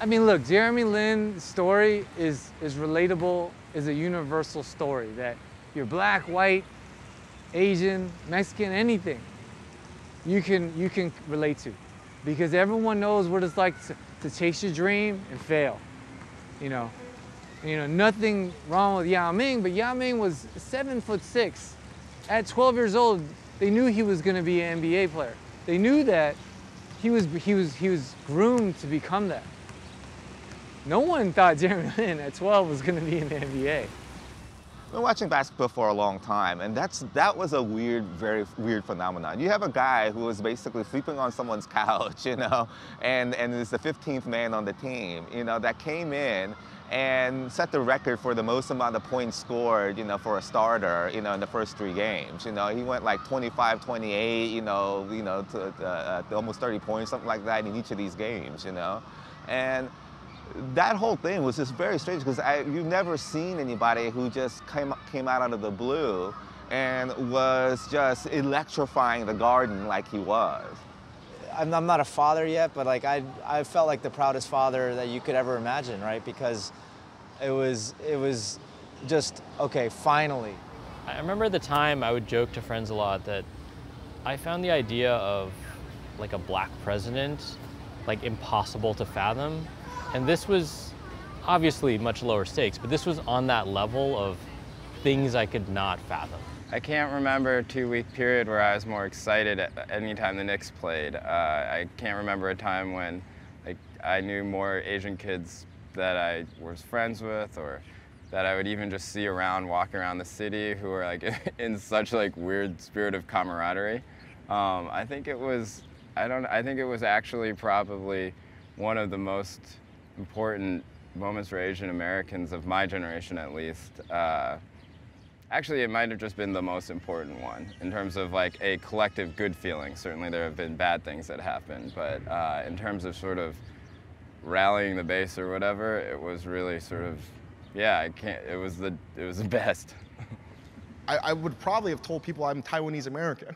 mean, look, Jeremy Lin's story is relatable, is a universal story that you're black, white, Asian, Mexican, anything, you can relate to, because everyone knows what it's like to chase your dream and fail. You know, nothing wrong with Yao Ming, but Yao Ming was 7'6". At 12 years old, they knew he was going to be an NBA player. They knew that he was groomed to become that. No one thought Jeremy Lin at 12 was going to be in the NBA. I've been watching basketball for a long time, and that was a weird, very weird phenomenon. You have a guy who was basically sleeping on someone's couch, you know, and is the 15th man on the team, you know, that came in and set the record for the most amount of points scored, you know, for a starter, you know, in the first 3 games. You know, he went like 25, 28, you know, to almost 30 points, something like that in each of these games, you know, and that whole thing was just very strange because you've never seen anybody who just came out of the blue and was just electrifying the Garden like he was. I'm not a father yet, but like I felt like the proudest father that you could ever imagine, right? Because it was just, okay, finally. I remember at the time I would joke to friends a lot that I found the idea of like a black president like impossible to fathom. And this was obviously much lower stakes, but this was on that level of things I could not fathom. I can't remember a 2-week period where I was more excited any time the Knicks played. I can't remember a time when I knew more Asian kids that I was friends with, or that I would even just see around, walking around the city, who were like in such like weird spirit of camaraderie. I think it was actually probably one of the most important moments for Asian Americans of my generation, at least. Actually, it might have just been the most important one in terms of like a collective good feeling. Certainly there have been bad things that happened, but in terms of sort of rallying the base or whatever, it was really sort of, yeah, it was the best. I would probably have told people I'm Taiwanese American.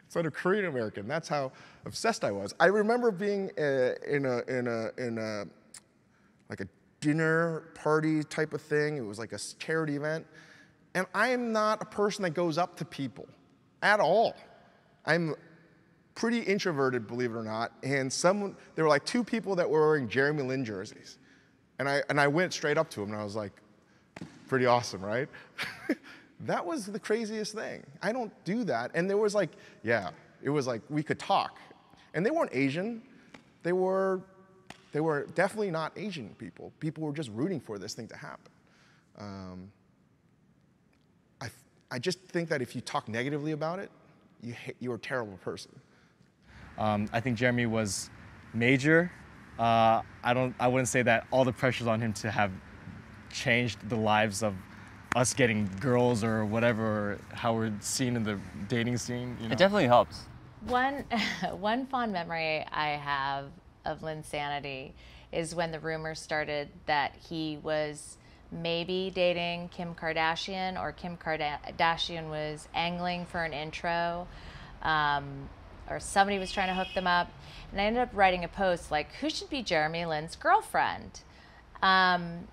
Instead of Korean American. That's how obsessed I was. I remember being in a like a dinner party type of thing. It was like a charity event. And I am not a person that goes up to people at all. I'm pretty introverted, believe it or not. And there were like 2 people that were wearing Jeremy Lin jerseys. And I went straight up to them and I was like, pretty awesome, right? That was the craziest thing. I don't do that. And there was like, yeah, it was like we could talk. And they weren't Asian. They were definitely not Asian people. People were just rooting for this thing to happen. I just think that if you talk negatively about it, you're a terrible person. I think Jeremy was major. I wouldn't say that all the pressure's on him to have changed the lives of us getting girls or whatever, or how we're seen in the dating scene. You know? It definitely helps. One fond memory I have of Linsanity is when the rumors started that he was maybe dating Kim Kardashian, or Kim Kardashian was angling for an intro, or somebody was trying to hook them up. And I ended up writing a post like, who should be Jeremy Lin's girlfriend? And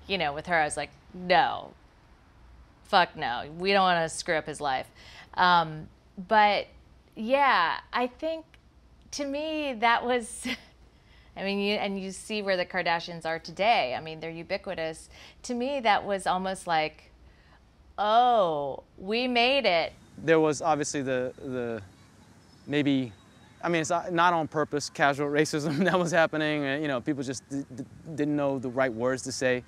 you know, with her, I was like, no, fuck no. We don't want to screw up his life. But yeah, I think to me that was, I mean, you see where the Kardashians are today. I mean, they're ubiquitous. To me, that was almost like, oh, we made it. There was obviously the maybe, I mean, it's not on purpose, casual racism that was happening. You know, people just didn't know the right words to say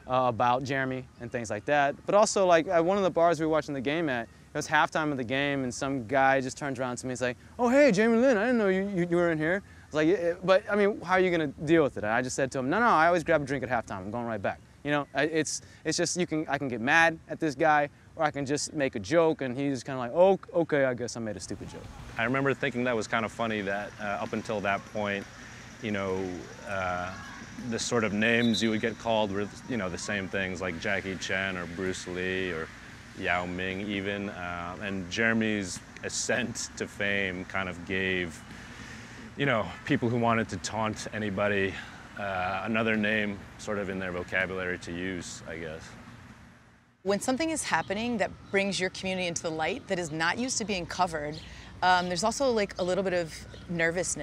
about Jeremy and things like that. But also, like, at one of the bars we were watching the game at, it was halftime of the game, and some guy just turns around to me and is like, oh, hey, Jeremy Lin, I didn't know you were in here. I was like, but I mean, how are you going to deal with it? And I just said to him, no, I always grab a drink at halftime. I'm going right back. You know, it's just, I can get mad at this guy, or I can just make a joke, and he's kind of like, oh, okay, I guess I made a stupid joke. I remember thinking that was kind of funny that up until that point, you know, the sort of names you would get called were, you know, the same things like Jackie Chan or Bruce Lee or Yao Ming even. And Jeremy's ascent to fame kind of gave, you know, people who wanted to taunt anybody another name sort of in their vocabulary to use, I guess. When something is happening that brings your community into the light that is not used to being covered, there's also like a little bit of nervous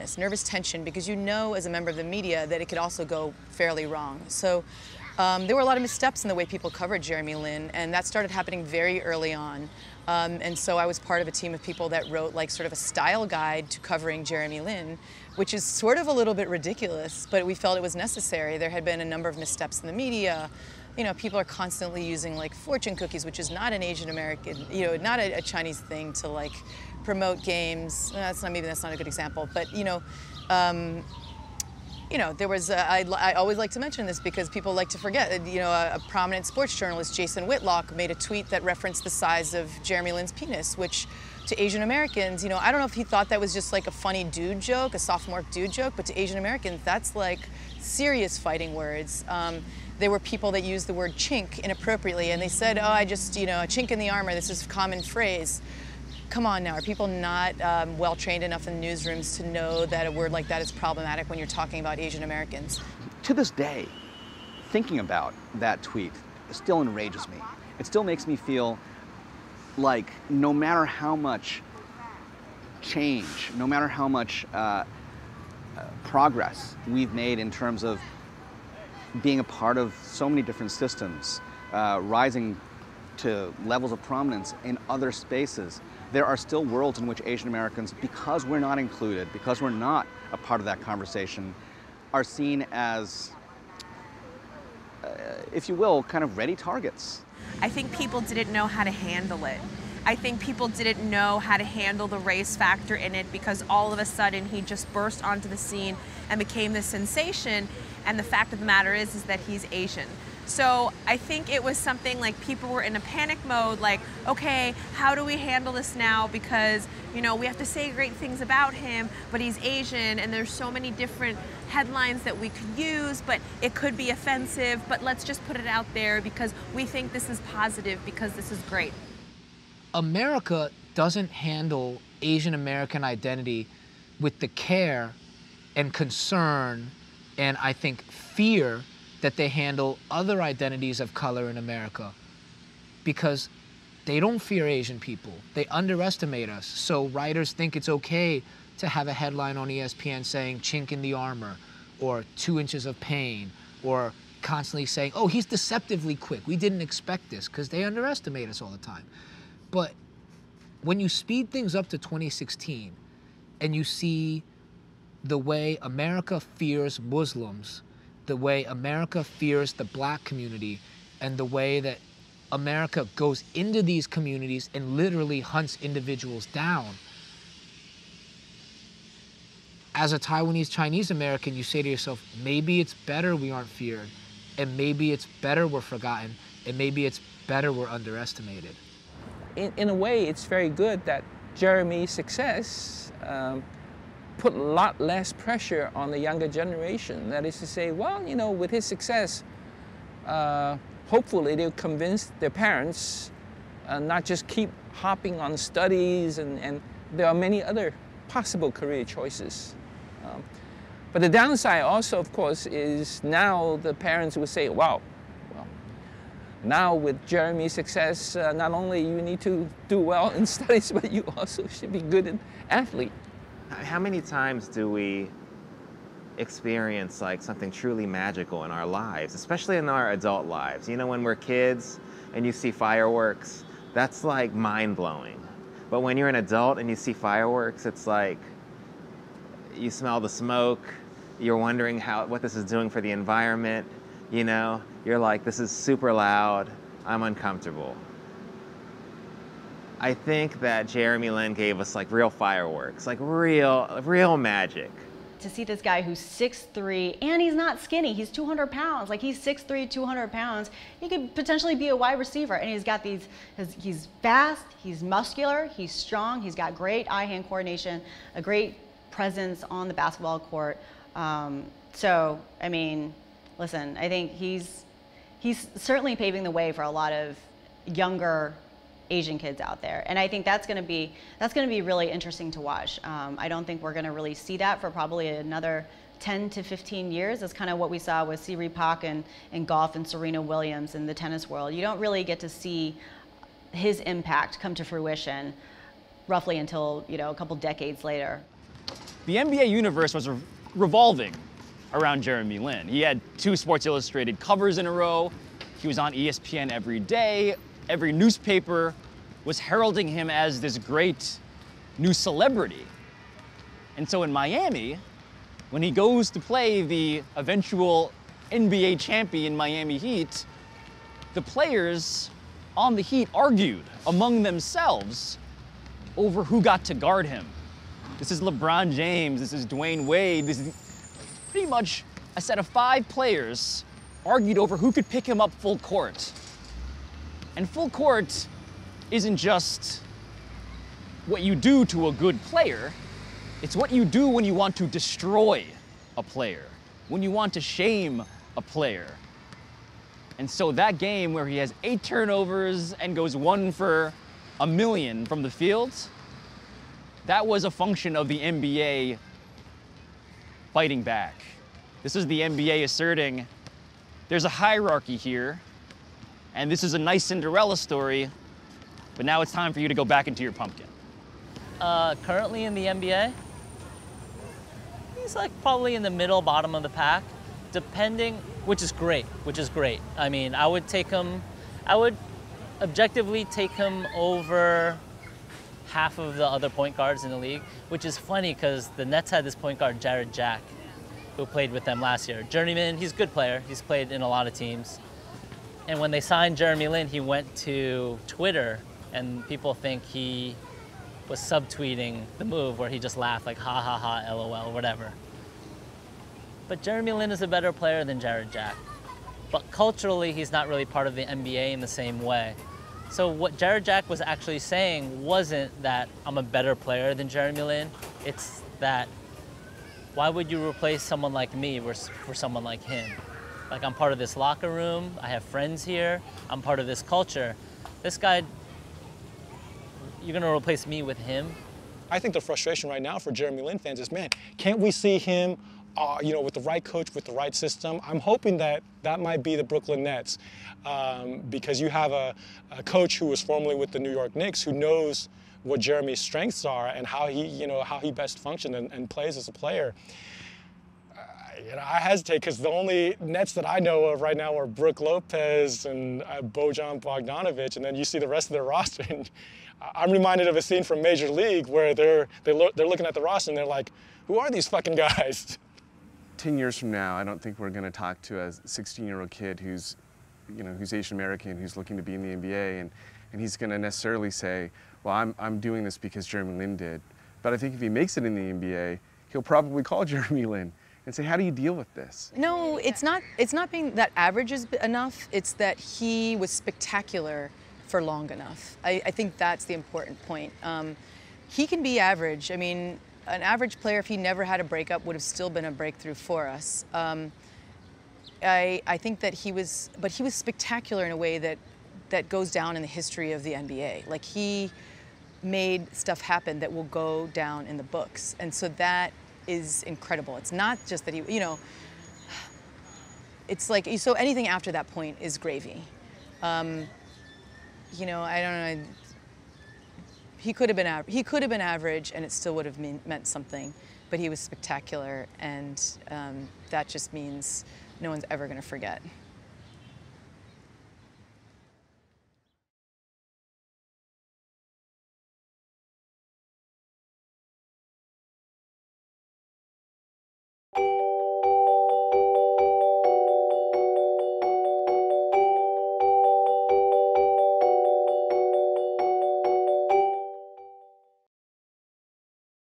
tension, because you know as a member of the media that it could also go fairly wrong. So there were a lot of missteps in the way people covered Jeremy Lin, and that started happening very early on. And so I was part of a team of people that wrote like sort of a style guide to covering Jeremy Lin, which is sort of a little bit ridiculous, but we felt it was necessary. There had been a number of missteps in the media. You know, people are constantly using like fortune cookies, which is not an Asian American, you know, not a Chinese thing to like promote games. Maybe that's not a good example, but you know, there was, I always like to mention this because people like to forget, you know, a prominent sports journalist, Jason Whitlock, made a tweet that referenced the size of Jeremy Lin's penis, which to Asian Americans, you know, I don't know if he thought that was just like a funny dude joke, a sophomore dude joke, but to Asian Americans, that's like serious fighting words. There were people that used the word chink inappropriately, and they said, oh, I just, you know, a chink in the armor, this is a common phrase. Come on now, are people not well trained enough in newsrooms to know that a word like that is problematic when you're talking about Asian Americans? To this day, thinking about that tweet still enrages me. It still makes me feel like no matter how much change, no matter how much progress we've made in terms of being a part of so many different systems, rising to levels of prominence in other spaces, there are still worlds in which Asian Americans, because we're not included, because we're not a part of that conversation, are seen as, if you will, kind of ready targets. I think people didn't know how to handle it. I think people didn't know how to handle the race factor in it, because all of a sudden he just burst onto the scene and became this sensation, and the fact of the matter is that he's Asian. So I think it was something like people were in a panic mode, like, okay, how do we handle this now? Because, you know, we have to say great things about him, but he's Asian, and there's so many different headlines that we could use, but it could be offensive, but let's just put it out there because we think this is positive, because this is great. America doesn't handle Asian American identity with the care and concern and I think fear that they handle other identities of color in America, because they don't fear Asian people. They underestimate us. So writers think it's okay to have a headline on ESPN saying chink in the armor, or 2 inches of pain, or constantly saying, oh, he's deceptively quick. We didn't expect this, because they underestimate us all the time. But when you speed things up to 2016 and you see the way America fears Muslims, the way America fears the black community, and the way that America goes into these communities and literally hunts individuals down. As a Taiwanese Chinese American, you say to yourself, maybe it's better we aren't feared, and maybe it's better we're forgotten, and maybe it's better we're underestimated. In a way, it's very good that Jeremy's success put a lot less pressure on the younger generation. That is to say, well, you know, with his success, hopefully they'll convince their parents not just keep hopping on studies, and there are many other possible career choices. But the downside also, of course, is now the parents will say, wow, well, now with Jeremy's success, not only you need to do well in studies, but you also should be good an athlete. How many times do we experience like something truly magical in our lives, especially in our adult lives? You know, when we're kids and you see fireworks, that's like mind-blowing. But when you're an adult and you see fireworks, it's like you smell the smoke, you're wondering what this is doing for the environment, you know? You're like, this is super loud, I'm uncomfortable. I think that Jeremy Lin gave us like real fireworks, like real magic. To see this guy who's 6'3", and he's not skinny, he's 200 pounds, like he's 6'3", 200 pounds, he could potentially be a wide receiver, and he's got these, he's fast, he's muscular, he's strong, he's got great eye-hand coordination, a great presence on the basketball court. So, I mean, listen, I think he's certainly paving the way for a lot of younger Asian kids out there. And I think that's going to be really interesting to watch. I don't think we're going to really see that for probably another 10 to 15 years. That's kind of what we saw with Siri Pak in golf and Serena Williams in the tennis world. You don't really get to see his impact come to fruition roughly until, you know, a couple decades later. The NBA universe was revolving around Jeremy Lin. He had 2 Sports Illustrated covers in a row. He was on ESPN every day. Every newspaper was heralding him as this great new celebrity. And so in Miami, when he goes to play the eventual NBA champion Miami Heat, the players on the Heat argued among themselves over who got to guard him. This is LeBron James, this is Dwayne Wade, this is pretty much a set of 5 players argued over who could pick him up full court. And full court isn't just what you do to a good player, it's what you do when you want to destroy a player, when you want to shame a player. And so that game where he has 8 turnovers and goes 1 for a million from the field, that was a function of the NBA fighting back. This is the NBA asserting there's a hierarchy here, and this is a nice Cinderella story, but now it's time for you to go back into your pumpkin. Currently in the NBA, he's like probably in the middle, bottom of the pack, depending, which is great. I mean, I would objectively take him over half of the other point guards in the league, which is funny because the Nets had this point guard, Jarrett Jack, who played with them last year. Journeyman, he's a good player. He's played in a lot of teams. And when they signed Jeremy Lin, he went to Twitter, and people think he was subtweeting the move where he just laughed like, ha ha ha, LOL, whatever. But Jeremy Lin is a better player than Jarrett Jack. But culturally, he's not really part of the NBA in the same way. So what Jarrett Jack was actually saying wasn't that I'm a better player than Jeremy Lin, it's that why would you replace someone like me for someone like him? Like, I'm part of this locker room, I have friends here, I'm part of this culture. This guy, you're gonna replace me with him? I think the frustration right now for Jeremy Lin fans is, man, can't we see him with the right coach, with the right system? I'm hoping that might be the Brooklyn Nets, because you have a coach who was formerly with the New York Knicks who knows what Jeremy's strengths are and how he best functions and plays as a player. I hesitate because the only Nets that I know of right now are Brook Lopez and Bojan Bogdanovic, and then you see the rest of their roster. And I'm reminded of a scene from Major League where they're looking at the roster and they're like, who are these fucking guys? 10 years from now, I don't think we're going to talk to a 16-year-old kid who's Asian American, who's looking to be in the NBA, and he's going to necessarily say, well, I'm doing this because Jeremy Lin did. But I think if he makes it in the NBA, he'll probably call Jeremy Lin and say, how do you deal with this? No, it's not being that average is enough. It's that he was spectacular for long enough. I think that's the important point. He can be average. I mean, an average player, if he never had a breakup, would have still been a breakthrough for us. I think that he was spectacular in a way that goes down in the history of the NBA. Like, he made stuff happen that will go down in the books. And so that is incredible. It's not just that he, it's like, so anything after that point is gravy. I don't know. He could have been average, and it still would have meant something. But he was spectacular, and that just means no one's ever going to forget.